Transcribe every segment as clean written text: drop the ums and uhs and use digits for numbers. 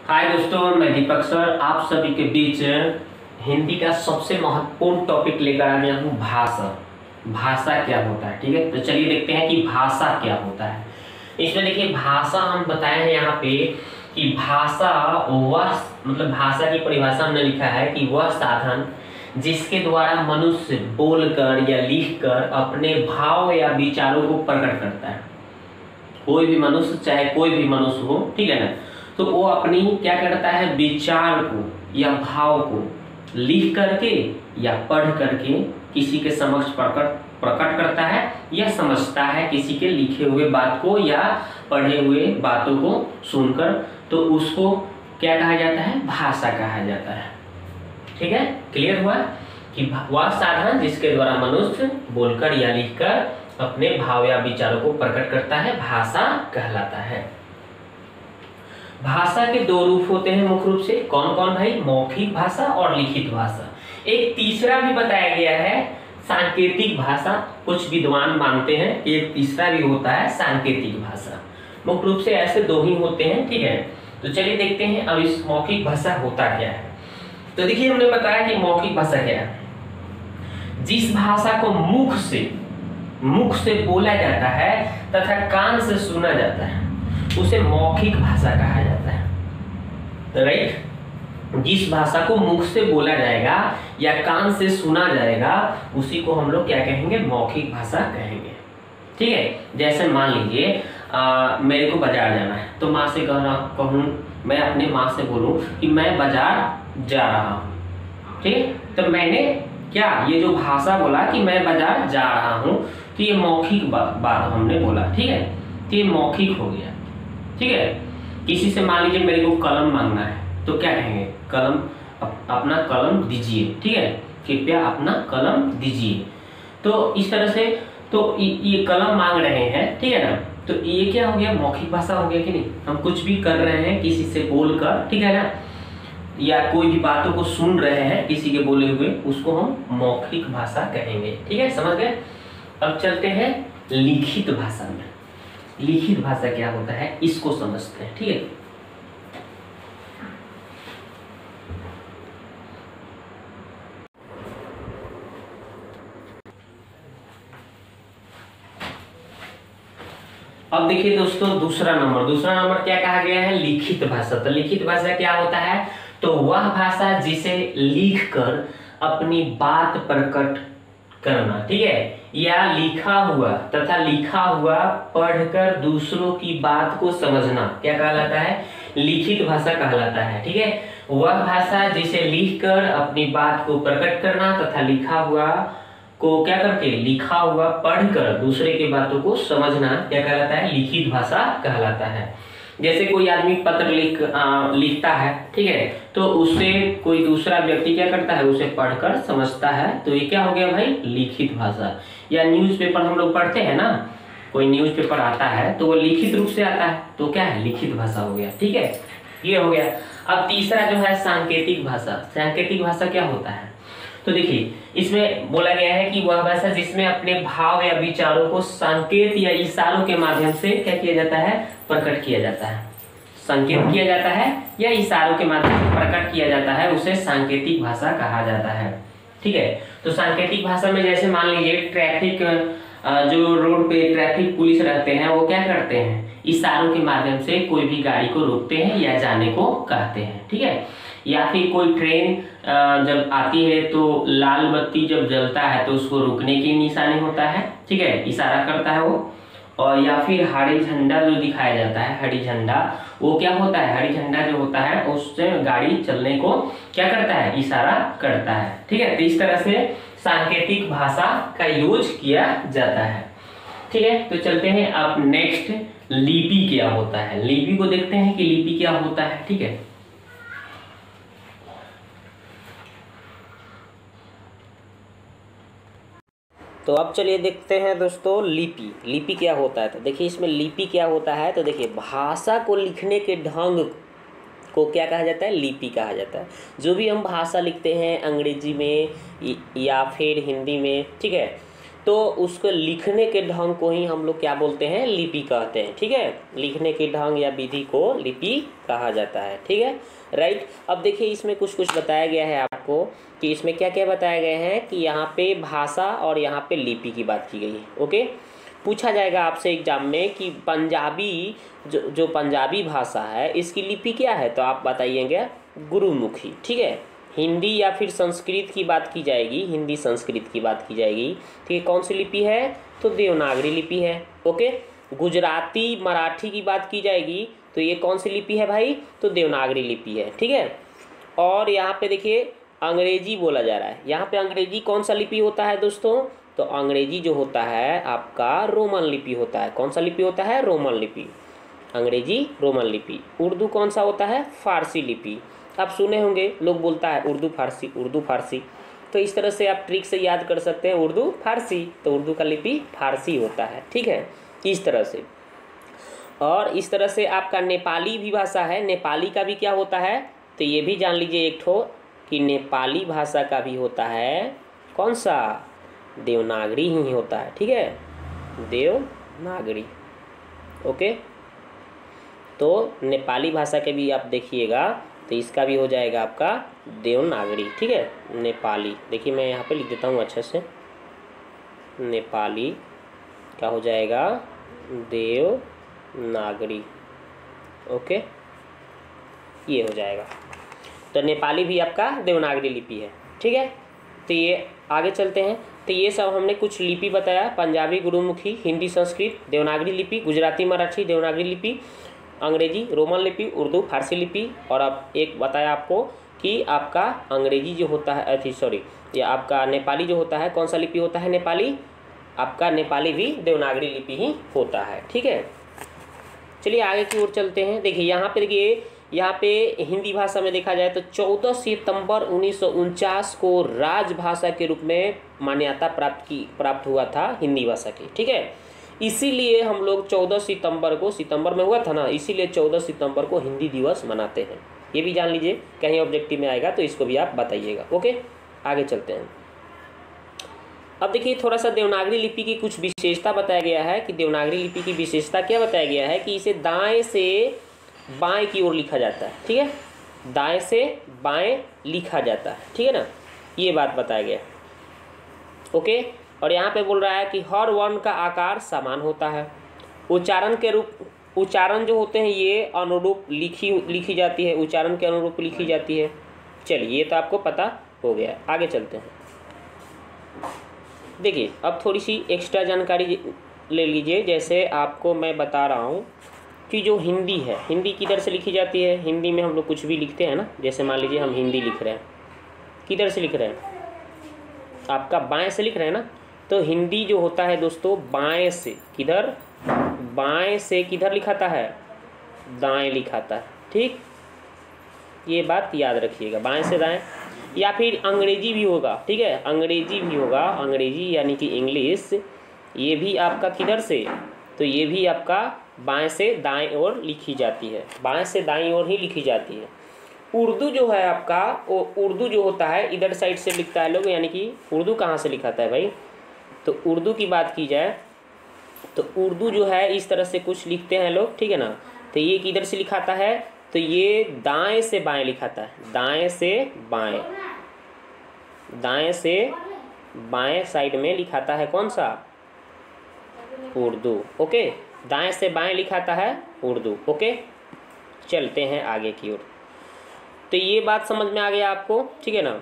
हाय दोस्तों, मैं दीपक सर आप सभी के बीच हिंदी का सबसे महत्वपूर्ण टॉपिक लेकर आ गया हूँ, भाषा। भाषा क्या होता है, ठीक है। तो चलिए देखते हैं कि भाषा क्या होता है। इसमें देखिए, भाषा हम बताए हैं यहाँ पे कि भाषा वह मतलब भाषा की परिभाषा हमने लिखा है कि वह साधन जिसके द्वारा मनुष्य बोलकर या लिखकर अपने भाव या विचारों को प्रकट करता है। कोई भी मनुष्य, चाहे कोई भी मनुष्य हो, ठीक है ना, तो वो अपनी क्या करता है, विचार को या भाव को लिख करके या पढ़ करके किसी के समक्ष प्रकट करता है या समझता है किसी के लिखे हुए बात को या पढ़े हुए बातों को सुनकर। तो उसको क्या कहा जाता है, भाषा कहा जाता है। ठीक है, क्लियर हुआ कि वह साधन जिसके द्वारा मनुष्य बोलकर या लिखकर अपने भाव या विचारों को प्रकट करता है, भाषा कहलाता है। भाषा के दो रूप होते हैं मुख्य रूप से। कौन कौन भाई? मौखिक भाषा और लिखित भाषा। एक तीसरा भी बताया गया है, सांकेतिक भाषा। कुछ विद्वान मानते हैं कि एक तीसरा भी होता है, सांकेतिक भाषा। मुख्य रूप से ऐसे दो ही होते हैं, ठीक है। तो चलिए देखते हैं अब इस मौखिक भाषा होता क्या है। तो देखिए, हमने बताया कि मौखिक भाषा क्या है, जिस भाषा को मुख से बोला जाता है तथा कान से सुना जाता है उसे मौखिक भाषा कहा जाता है। तो राइट, जिस भाषा को मुख से बोला जाएगा या कान से सुना जाएगा उसी को हम लोग क्या कहेंगे, मौखिक भाषा कहेंगे। ठीक है, जैसे मान लीजिए मेरे को बाजार जाना है, तो माँ से कहूँ, मैं अपने माँ से बोलूँ कि मैं बाजार जा रहा हूँ। ठीक है, तो मैंने क्या ये जो भाषा बोला कि मैं बाजार जा रहा हूँ, तो ये मौखिक बात हमने बोला। ठीक है, तो ये मौखिक हो गया। ठीक है, किसी से मान लीजिए मेरे को कलम मांगना है, तो क्या कहेंगे, कलम अपना कलम दीजिए। ठीक है, कृपया अपना कलम दीजिए। तो इस तरह से तो ये कलम मांग रहे हैं, ठीक है ना, तो ये क्या हो गया, मौखिक भाषा हो गया कि नहीं। हम कुछ भी कर रहे हैं किसी से बोलकर, ठीक है ना, या कोई भी बातों को सुन रहे हैं किसी के बोले हुए, उसको हम मौखिक भाषा कहेंगे। ठीक है, समझ गए। अब चलते हैं लिखित भाषा में। लिखित भाषा क्या होता है इसको समझते हैं। ठीक है, अब देखिए दोस्तों, दूसरा नंबर क्या कहा गया है, लिखित भाषा। तो लिखित भाषा क्या होता है, तो वह भाषा जिसे लिखकर अपनी बात प्रकट करना, ठीक है, या लिखा हुआ पढ़कर दूसरों की बात को समझना क्या कहलाता है, लिखित भाषा कहलाता है। ठीक है, वह भाषा जिसे लिखकर अपनी बात को प्रकट करना तथा लिखा हुआ को क्या करके, लिखा हुआ पढ़कर दूसरे की बातों को समझना क्या कहलाता है, लिखित भाषा कहलाता है। जैसे कोई आदमी पत्र लिखता है, ठीक है, तो उससे कोई दूसरा व्यक्ति क्या करता है, उसे पढ़कर समझता है, तो ये क्या हो गया भाई, लिखित भाषा। या न्यूज़पेपर हम लोग पढ़ते हैं ना, कोई न्यूज़पेपर आता है तो वो लिखित रूप से आता है, तो क्या है, लिखित भाषा हो गया। ठीक है, ये हो गया। अब तीसरा जो है सांकेतिक भाषा। सांकेतिक भाषा क्या होता है, तो देखिए इसमें बोला गया है कि वह भाषा जिसमें अपने भाव या विचारों को संकेत या इशारों के माध्यम से क्या किया जाता है, प्रकट किया जाता है। संकेत किया जाता है या इशारों के माध्यम से प्रकट किया जाता है, उसे सांकेतिक भाषा कहा जाता है। ठीक है, तो सांकेतिक भाषा में जैसे मान लीजिए ट्रैफिक, जो रोड पे ट्रैफिक पुलिस रहते हैं वो क्या करते हैं, इशारों के माध्यम से कोई भी गाड़ी को रोकते हैं या जाने को कहते हैं। ठीक है, या फिर कोई ट्रेन जब आती है तो लाल बत्ती जब जलता है तो उसको रुकने की निशानी होता है, ठीक है, इशारा करता है वो। और या फिर हरी झंडा जो दिखाया जाता है, हरी झंडा, वो क्या होता है, हरी झंडा जो होता है उससे गाड़ी चलने को क्या करता है, इशारा करता है। ठीक है, तो इस तरह से सांकेतिक भाषा का यूज किया जाता है। ठीक है, तो चलते हैं अब नेक्स्ट, लिपि क्या होता है। लिपि को देखते हैं कि लिपि क्या होता है। ठीक है, तो अब चलिए देखते हैं दोस्तों लिपि क्या होता है। तो देखिए इसमें लिपि क्या होता है, तो देखिए भाषा को लिखने के ढंग को क्या कहा जाता है, लिपि कहा जाता है। जो भी हम भाषा लिखते हैं अंग्रेजी में या फिर हिंदी में, ठीक है, तो उसको लिखने के ढंग को ही हम लोग क्या बोलते हैं, लिपि कहते हैं। ठीक है, लिखने के ढंग या विधि को लिपि कहा जाता है। ठीक है, राइट। अब देखिए इसमें कुछ कुछ बताया गया है आपको कि इसमें क्या क्या बताया गया है कि यहाँ पे भाषा और यहाँ पे लिपि की बात की गई है। ओके, पूछा जाएगा आपसे एग्जाम में कि पंजाबी जो पंजाबी भाषा है इसकी लिपि क्या है, तो आप बताइएगा गुरुमुखी। ठीक है, हिंदी या फिर संस्कृत की बात की जाएगी, हिंदी संस्कृत की बात की जाएगी, ठीक है, कौन सी लिपि है, तो देवनागरी लिपि है। ओके, गुजराती मराठी की बात की जाएगी तो ये कौन सी लिपि है भाई, तो देवनागरी लिपि है। ठीक है, और यहाँ पे देखिए अंग्रेजी बोला जा रहा है, यहाँ पे अंग्रेजी कौन सा लिपि होता है दोस्तों, तो अंग्रेजी जो होता है आपका रोमन लिपि होता है। कौन सा लिपि होता है, रोमन लिपि, अंग्रेजी रोमन लिपि। उर्दू कौन सा होता है, फारसी लिपि। आप सुने होंगे लोग बोलता है उर्दू फारसी, उर्दू फारसी, तो इस तरह से आप ट्रिक से याद कर सकते हैं उर्दू फारसी, तो उर्दू का लिपि फारसी होता है। ठीक है, इस तरह से। और इस तरह से आपका नेपाली भी भाषा है, नेपाली का भी क्या होता है, तो ये भी जान लीजिए एक ठो कि नेपाली भाषा का भी होता है कौन सा, देवनागरी ही होता है। ठीक है, देवनागरी। ओके, तो नेपाली भाषा के भी आप देखिएगा तो इसका भी हो जाएगा आपका देवनागरी। ठीक है, नेपाली, देखिए मैं यहाँ पे लिख देता हूँ अच्छे से, नेपाली का हो जाएगा देवनागरी। ओके, ये हो जाएगा, तो नेपाली भी आपका देवनागरी लिपि है। ठीक है, तो ये आगे चलते हैं। तो ये सब हमने कुछ लिपि बताया, पंजाबी गुरुमुखी, हिंदी संस्कृत, देवनागरी लिपि, गुजराती मराठी देवनागरी लिपि, अंग्रेजी रोमन लिपि, उर्दू फारसी लिपि, और अब एक बताया आपको कि आपका अंग्रेजी जो होता है सॉरी ये आपका नेपाली जो होता है कौन सा लिपि होता है, नेपाली, आपका नेपाली भी देवनागरी लिपि ही होता है। ठीक है, चलिए आगे की ओर चलते हैं। देखिए यहाँ पे हिंदी भाषा में देखा जाए तो 14 सितंबर 1949 को राजभाषा के रूप में मान्यता प्राप्त हुआ था हिंदी भाषा की। ठीक है, इसीलिए हम लोग 14 सितंबर को, सितंबर में हुआ था ना, इसीलिए 14 सितंबर को हिंदी दिवस मनाते हैं। ये भी जान लीजिए, कहीं ऑब्जेक्टिव में आएगा तो इसको भी आप बताइएगा। ओके, आगे चलते हैं। अब देखिए थोड़ा सा देवनागरी लिपि की कुछ विशेषता बताया गया है कि देवनागरी लिपि की विशेषता क्या बताया गया है कि इसे दाएं से बाएं की ओर लिखा जाता है। ठीक है, दाएं से बाएं लिखा जाता है। ठीक है ना, ये बात बताया गया। ओके, और यहाँ पे बोल रहा है कि हर वर्ण का आकार समान होता है, उच्चारण जो होते हैं ये अनुरूप लिखी जाती है, उच्चारण के अनुरूप लिखी जाती है। चलिए ये तो आपको पता हो गया, आगे चलते हैं। देखिए अब थोड़ी सी एक्स्ट्रा जानकारी ले लीजिए। जैसे आपको मैं बता रहा हूँ कि जो हिंदी है, हिंदी किधर से लिखी जाती है, हिंदी में हम लोग कुछ भी लिखते हैं ना, जैसे मान लीजिए हम हिंदी लिख रहे हैं, किधर से लिख रहे हैं, आपका बाएं से लिख रहे हैं ना, तो हिंदी जो होता है दोस्तों बाएं से किधर, बाएं से किधर लिखाता है, दाएं लिखाता है। ठीक, ये बात याद रखिएगा, बाएं से दाएं। या फिर अंग्रेजी भी होगा। ठीक है, अंग्रेजी भी होगा, अंग्रेजी यानी कि इंग्लिश, ये भी आपका किधर से, तो ये भी आपका बाएं से दाएं ओर लिखी जाती है, बाएं से दाएं ओर ही लिखी जाती है। उर्दू जो है आपका, वो उर्दू जो होता है इधर साइड से लिखता है लोग, यानी कि उर्दू कहाँ से लिखाता है भाई, तो उर्दू की बात की जाए तो उर्दू जो है इस तरह से कुछ लिखते हैं लोग। ठीक है ना, तो ये किधर से लिखाता है, तो ये दाएं से बाएं लिखाता है, दाएं से बाएं, दाएं से बाएं साइड में लिखाता है कौन सा, उर्दू। ओके, दाएं से बाएं लिखाता है उर्दू। ओके, चलते हैं आगे की ओर। तो ये बात समझ में आ गया आपको। ठीक है ना,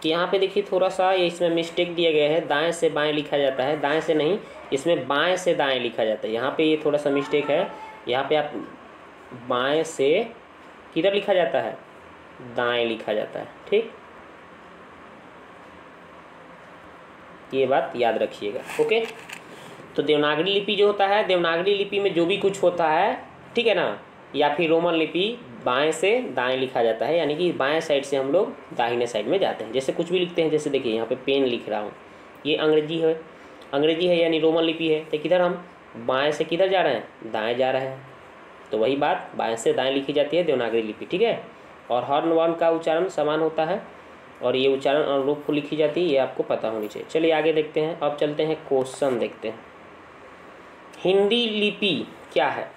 कि यहाँ पे देखिए थोड़ा सा ये इसमें मिस्टेक दिया गया है, दाएं से बाएं लिखा जाता है, दाएं से नहीं, इसमें बाएं से दाएं लिखा जाता है। यहाँ पे ये थोड़ा सा मिस्टेक है, यहाँ पे आप बाएं से किधर लिखा जाता है, दाएं लिखा जाता है। ठीक, ये बात याद रखिएगा। ओके, तो देवनागरी लिपि जो होता है, देवनागरी लिपि में जो भी कुछ होता है, ठीक है ना, या फिर रोमन लिपि बाएं से दाएं लिखा जाता है, यानी कि बाएं साइड से हम लोग दाहिने साइड में जाते हैं। जैसे कुछ भी लिखते हैं, जैसे देखिए यहाँ पे पेन लिख रहा हूँ, ये अंग्रेजी है, अंग्रेजी है यानी रोमन लिपि है, तो किधर हम बाएं से किधर जा रहे हैं, दाएं जा रहे हैं, तो वही बात बाएं से दाएं लिखी जाती है देवनागरी लिपि। ठीक है, और हर वर्ण का उच्चारण समान होता है, और ये उच्चारण अनुरूप को लिखी जाती है, ये आपको पता होनी चाहिए। चलिए आगे देखते हैं। अब चलते हैं क्वेश्चन देखते हैं। हिंदी लिपि क्या है?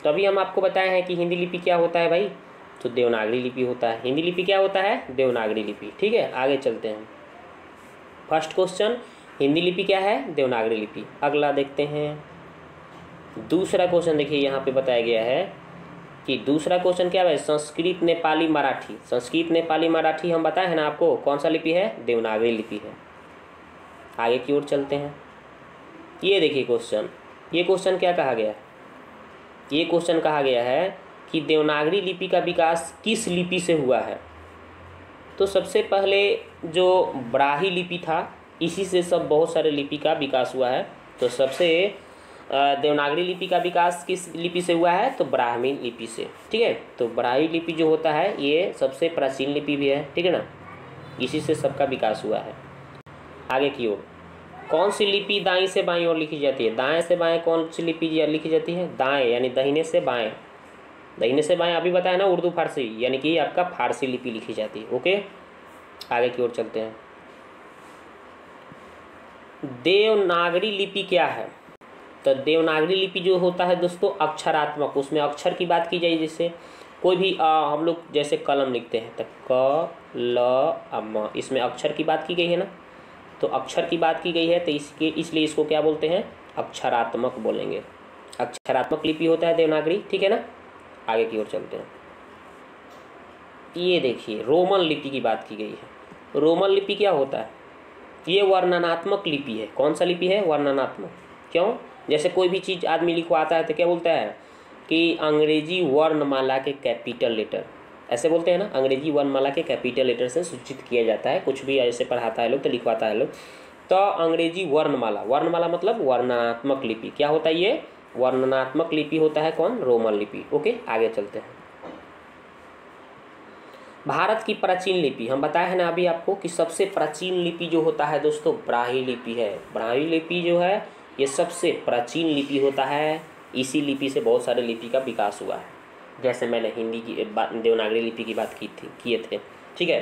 तो अभी हम आपको बताए हैं कि हिंदी लिपि क्या होता है भाई, तो देवनागरी लिपि होता है। हिंदी लिपि क्या होता है? देवनागरी लिपि। ठीक है, आगे चलते हैं। फर्स्ट क्वेश्चन, हिंदी लिपि क्या है? देवनागरी लिपि। अगला देखते हैं दूसरा क्वेश्चन। देखिए यहाँ पे बताया गया है कि दूसरा क्वेश्चन क्या है? संस्कृत नेपाली मराठी। संस्कृत नेपाली मराठी हम बताए हैं ना आपको, कौन सा लिपि है? देवनागरी लिपि है। आगे की ओर चलते हैं। ये देखिए क्वेश्चन, ये क्वेश्चन क्या कहा गया है? ये क्वेश्चन कहा गया है कि देवनागरी लिपि का विकास किस लिपि से हुआ है? तो सबसे पहले जो ब्राह्मी लिपि था, इसी से सब बहुत सारे लिपि का विकास हुआ है। तो सबसे देवनागरी लिपि का विकास किस लिपि से हुआ है? तो ब्राह्मी लिपि से। ठीक है, तो ब्राह्मी लिपि जो होता है ये सबसे प्राचीन लिपि भी है। ठीक है ना, इसी से सबका विकास हुआ है। आगे की ओर, कौन सी लिपि दाएं से बाएं ओर लिखी जाती है? दाएं से बाएं कौन सी लिपि लिखी जाती है? दाएं यानी दाहिने से बाएं। दाहिने से बाएं अभी बताया ना, उर्दू फारसी, यानी कि आपका फारसी लिपि लिखी जाती है। ओके, आगे की ओर चलते हैं। देवनागरी लिपि क्या है? तो देवनागरी लिपि जो होता है दोस्तों अक्षरात्मक, उसमें अक्षर की बात की जाए। जैसे कोई भी हम लोग जैसे कलम लिखते हैं तो क ल म, इसमें अक्षर की बात की गई है ना, तो अक्षर की बात की गई है, तो इसलिए इसको क्या बोलते हैं? अक्षरात्मक बोलेंगे। अक्षरात्मक लिपि होता है देवनागरी। ठीक है ना, आगे की ओर चलते हैं। ये देखिए रोमन लिपि की बात की गई है। रोमन लिपि क्या होता है? ये वर्णनात्मक लिपि है। कौन सा लिपि है? वर्णनात्मक। क्यों? जैसे कोई भी चीज़ आदमी लिखवाता है तो क्या बोलता है कि अंग्रेजी वर्णमाला के कैपिटल लेटर, ऐसे बोलते हैं ना, अंग्रेजी वर्णमाला के कैपिटल लेटर से सूचित किया जाता है। कुछ भी ऐसे पढ़ाता है लोग तो लिखवाता है लोग, तो अंग्रेजी वर्णमाला, वर्णमाला मतलब वर्णनात्मक लिपि। क्या होता है ये? वर्णनात्मक लिपि होता है। कौन? रोमन लिपि। ओके, आगे चलते हैं। भारत की प्राचीन लिपि हम बताए हैं ना अभी आपको कि सबसे प्राचीन लिपि जो होता है दोस्तों ब्राह्मी लिपि है। ब्राह्मी लिपि जो है ये सबसे प्राचीन लिपि होता है। इसी लिपि से बहुत सारे लिपि का विकास हुआ है, जैसे मैंने हिंदी की देवनागरी लिपि की बात किए थे। ठीक है,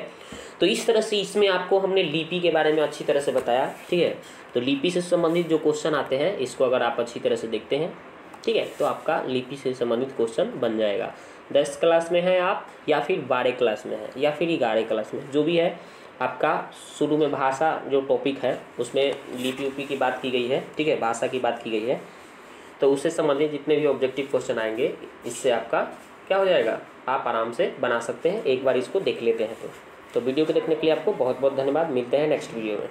तो इस तरह से इसमें आपको हमने लिपि के बारे में अच्छी तरह से बताया। ठीक है, तो लिपि से संबंधित जो क्वेश्चन आते हैं इसको अगर आप अच्छी तरह से देखते हैं, ठीक है, तो आपका लिपि से संबंधित क्वेश्चन बन जाएगा। 10 क्लास में है आप, या फिर 12 क्लास में है, या फिर 11 क्लास में, जो भी है आपका शुरू में भाषा जो टॉपिक है उसमें लिपि उपी की बात की गई है। ठीक है, भाषा की बात की गई है, तो उससे संबंधित जितने भी ऑब्जेक्टिव क्वेश्चन आएंगे इससे आपका क्या हो जाएगा, आप आराम से बना सकते हैं। एक बार इसको देख लेते हैं तो वीडियो को देखने के लिए आपको बहुत बहुत धन्यवाद। मिलते हैं नेक्स्ट वीडियो में।